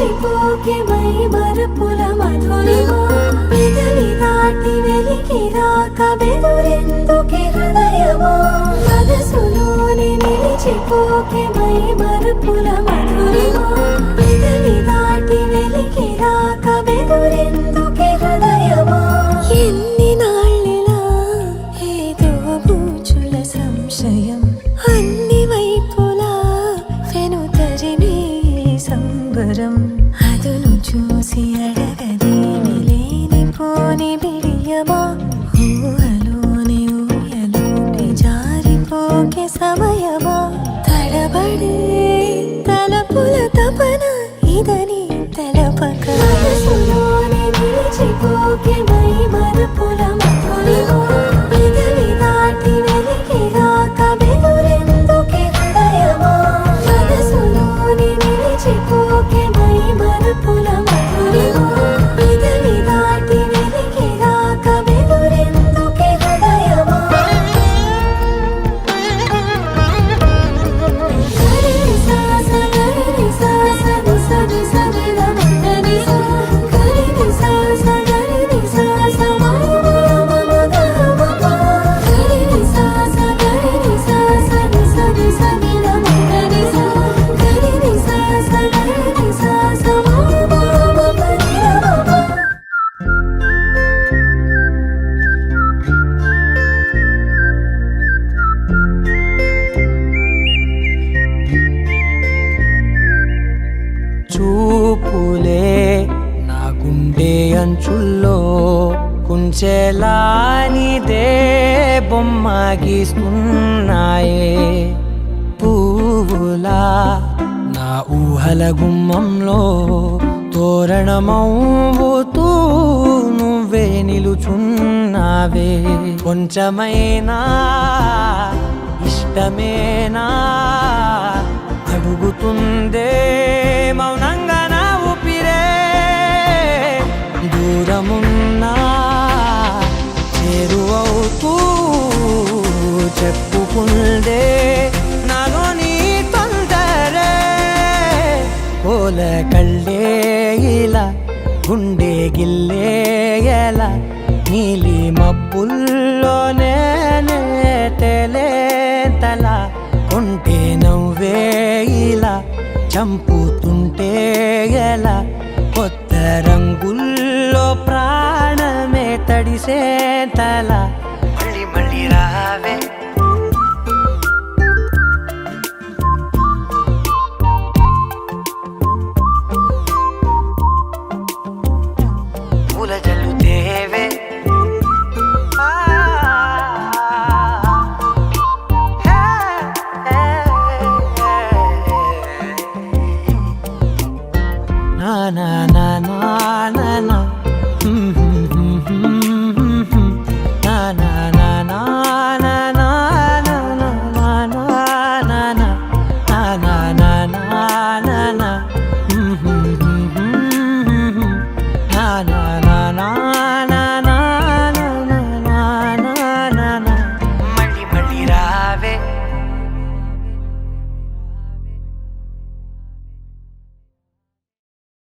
నిలిచిపోకే my మరపుల Madhurima పెదవి దాటి వెలికి రాక బెదురెందుకే హృదయమా మనసులోని నిలిచిపోకే మై మరపుల మధురిమా పెదవి దాటి వెలికి రాక బెదురెందుకే హృదయమా ఎన్ని నాళ్ళిలా ఏదో బూచుల సంశయం అన్ని వైపులా వెనుతరిమే సంబరం అదును చూసి అడగదేమి లేనిపోని బిడియమా ఊహలోని ఊయలోకి జారిపోకే సమయమా తడబడే తలపుల తపన ఇదని తెలపక మనసులోని నిలిచిపోకే మై మరపుల మధురిమా పెదవి దాటి వెలికి రాక బెదురెందుకే హృదయమా మనసులోని నిలిచిపోకే మై మరపుల మధురిమా పెదవి దాటి వెలికి రాక బెదురెందుకే హృదయమా గరి సాస గరి సాస నిస సరి రమణి సా గరి సాస గరి సాస మమ గమ గరి సాస గరి సాస నిస సరి రమణి సా గరి సాస గరి సాస మమ గరి రమ చూపులే నా గుండె అంచుల్లో కుంచెలా నీదే బొమ్మ గీస్తున్నాయే పువ్వులా నా ఊహల గుమ్మంలో తోరణమవుతూ నువ్వే నిలుచున్నావే కొంచెమైనా ఇష్టమేనా అడుగుతుందే మౌనంగా నా ఊపిరే దూరమున్నా చేరువవుతూ చెప్పుకుందే నాలో నీ తొందరే కోల కళ్ళే ఇలా గుండె గిల్లే ఎలా నీలి మబ్బుల్లోనే తల కొంటే నవ్వే ఇలా చంపుతుంటే ఎలా కొత్త రంగుల్లో ప్రాణమే తడిసే తల మళ్ళీ మళ్ళీ రావే పూల జల్లుతేవే నా నా నా